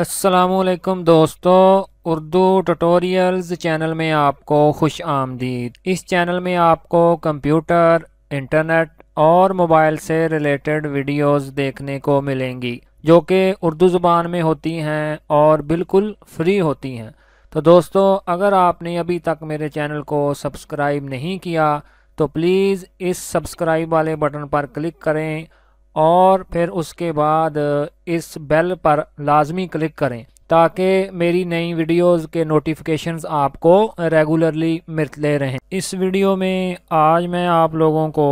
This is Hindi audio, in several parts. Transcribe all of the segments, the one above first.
अस्सलामुअलैकुम दोस्तों, उर्दू ट्यूटोरियल्स चैनल में आपको खुश आमदीद। इस चैनल में आपको कंप्यूटर, इंटरनेट और मोबाइल से रिलेटेड वीडियोस देखने को मिलेंगी जो कि उर्दू ज़ुबान में होती हैं और बिल्कुल फ्री होती हैं। तो दोस्तों, अगर आपने अभी तक मेरे चैनल को सब्सक्राइब नहीं किया तो प्लीज़ इस सब्सक्राइब वाले बटन पर क्लिक करें और फिर उसके बाद इस बेल पर लाजमी क्लिक करें ताकि मेरी नई वीडियोस के नोटिफिकेशंस आपको रेगुलरली मिलते रहें। इस वीडियो में आज मैं आप लोगों को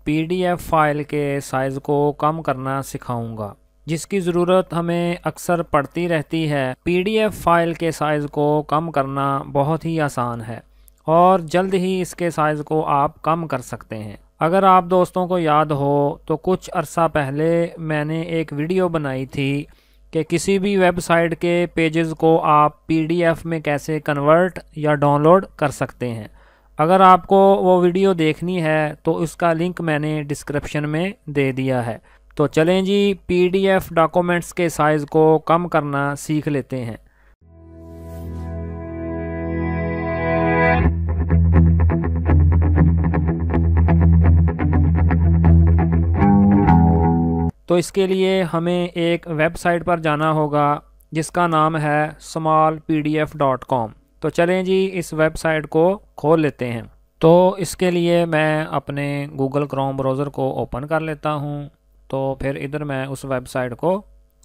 पीडीएफ फाइल के साइज़ को कम करना सिखाऊंगा, जिसकी ज़रूरत हमें अक्सर पड़ती रहती है। पीडीएफ फाइल के साइज़ को कम करना बहुत ही आसान है और जल्द ही इसके साइज़ को आप कम कर सकते हैं। अगर आप दोस्तों को याद हो तो कुछ अरसा पहले मैंने एक वीडियो बनाई थी कि किसी भी वेबसाइट के पेजेस को आप पीडीएफ में कैसे कन्वर्ट या डाउनलोड कर सकते हैं। अगर आपको वो वीडियो देखनी है तो उसका लिंक मैंने डिस्क्रिप्शन में दे दिया है। तो चलें जी, पीडीएफ डॉक्यूमेंट्स के साइज़ को कम करना सीख लेते हैं। तो इसके लिए हमें एक वेबसाइट पर जाना होगा जिसका नाम है smallpdf.com। तो चलें जी, इस वेबसाइट को खोल लेते हैं। तो इसके लिए मैं अपने गूगल क्रोम ब्राउज़र को ओपन कर लेता हूं। तो फिर इधर मैं उस वेबसाइट को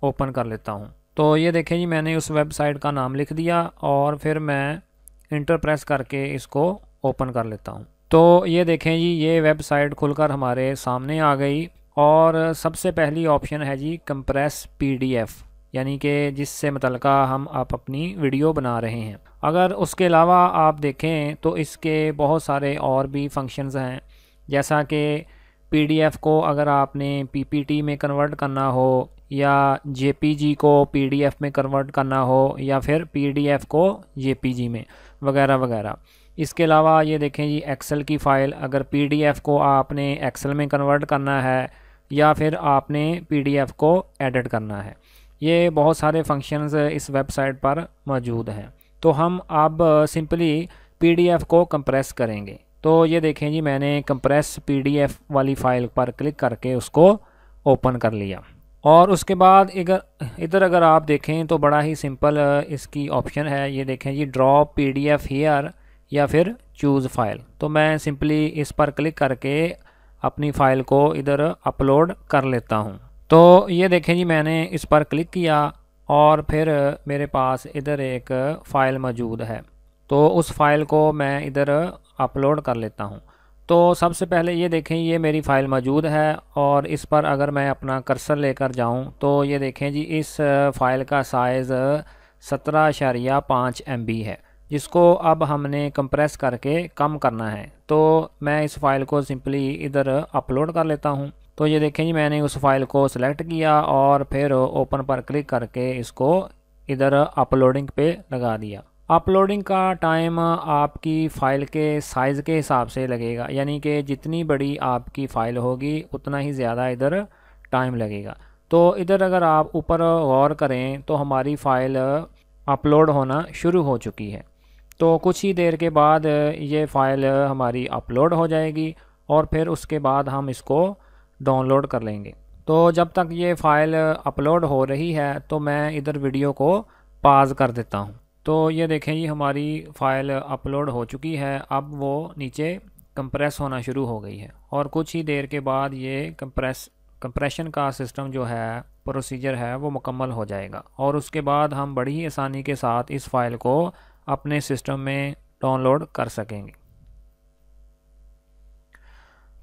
ओपन कर लेता हूं। तो ये देखें जी, मैंने उस वेबसाइट का नाम लिख दिया और फिर मैं इंटर प्रेस करके इसको ओपन कर लेता हूं। तो ये देखें जी, ये वेबसाइट खुलकर हमारे सामने आ गई और सबसे पहली ऑप्शन है जी कंप्रेस पीडीएफ, यानी कि जिससे मुतल्लिका हम आप अपनी वीडियो बना रहे हैं। अगर उसके अलावा आप देखें तो इसके बहुत सारे और भी फंक्शंस हैं, जैसा कि पीडीएफ को अगर आपने पीपीटी में कन्वर्ट करना हो या जेपीजी को पीडीएफ में कन्वर्ट करना हो या फिर पीडीएफ को जेपीजी में वगैरह वगैरह। इसके अलावा ये देखें जी, एक्सेल की फ़ाइल, अगर पीडीएफ को आपने एक्सेल में कन्वर्ट करना है या फिर आपने पीडीएफ को एडिट करना है, ये बहुत सारे फंक्शंस इस वेबसाइट पर मौजूद हैं। तो हम अब सिंपली पीडीएफ को कंप्रेस करेंगे। तो ये देखें जी, मैंने कंप्रेस पीडीएफ वाली फ़ाइल पर क्लिक करके उसको ओपन कर लिया। और उसके बाद इधर अगर आप देखें तो बड़ा ही सिंपल इसकी ऑप्शन है। ये देखें जी, ड्रॉप पीडीएफ हियर या फिर चूज़ फाइल। तो मैं सिंपली इस पर क्लिक करके अपनी फ़ाइल को इधर अपलोड कर लेता हूं। तो ये देखें जी, मैंने इस पर क्लिक किया और फिर मेरे पास इधर एक फ़ाइल मौजूद है। तो उस फ़ाइल को मैं इधर अपलोड कर लेता हूं। तो सबसे पहले ये देखें, ये मेरी फ़ाइल मौजूद है और इस पर अगर मैं अपना कर्सर लेकर जाऊं तो ये देखें जी, इस फ़ाइल का साइज़ 17.5 MB है, जिसको अब हमने कंप्रेस करके कम करना है। तो मैं इस फ़ाइल को सिंपली इधर अपलोड कर लेता हूं। तो ये देखें जी, मैंने उस फ़ाइल को सिलेक्ट किया और फिर ओपन पर क्लिक करके इसको इधर अपलोडिंग पे लगा दिया। अपलोडिंग का टाइम आपकी फ़ाइल के साइज़ के हिसाब से लगेगा, यानी कि जितनी बड़ी आपकी फ़ाइल होगी उतना ही ज़्यादा इधर टाइम लगेगा। तो इधर अगर आप ऊपर गौर करें तो हमारी फ़ाइल अपलोड होना शुरू हो चुकी है। तो कुछ ही देर के बाद ये फ़ाइल हमारी अपलोड हो जाएगी और फिर उसके बाद हम इसको डाउनलोड कर लेंगे। तो जब तक ये फ़ाइल अपलोड हो रही है तो मैं इधर वीडियो को पॉज कर देता हूँ। तो ये देखें ये हमारी फ़ाइल अपलोड हो चुकी है। अब वो नीचे कंप्रेस होना शुरू हो गई है और कुछ ही देर के बाद ये कंप्रेशन का सिस्टम जो है, प्रोसीजर है, वो मुकम्मल हो जाएगा और उसके बाद हम बड़ी ही आसानी के साथ इस फ़ाइल को अपने सिस्टम में डाउनलोड कर सकेंगे।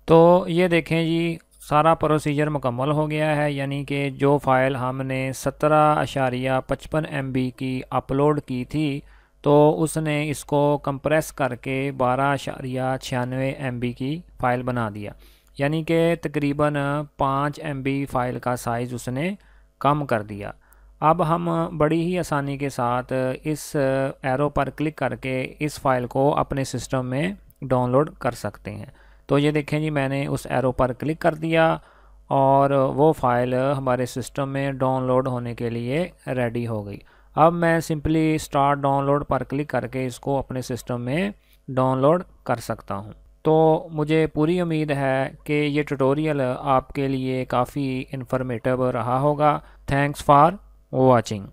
तो ये देखें जी, सारा प्रोसीजर मुकम्मल हो गया है, यानी कि जो फ़ाइल हमने 17.55 MB की अपलोड की थी तो उसने इसको कंप्रेस करके 12.96 MB की फ़ाइल बना दिया, यानी कि तकरीबन 5 MB फ़ाइल का साइज़ उसने कम कर दिया। अब हम बड़ी ही आसानी के साथ इस एरो पर क्लिक करके इस फ़ाइल को अपने सिस्टम में डाउनलोड कर सकते हैं। तो ये देखें जी, मैंने उस एरो पर क्लिक कर दिया और वो फ़ाइल हमारे सिस्टम में डाउनलोड होने के लिए रेडी हो गई। अब मैं सिंपली स्टार्ट डाउनलोड पर क्लिक करके इसको अपने सिस्टम में डाउनलोड कर सकता हूँ। तो मुझे पूरी उम्मीद है कि ये ट्यूटोरियल आपके लिए काफ़ी इन्फॉर्मेटिव रहा होगा। Thanks for watching.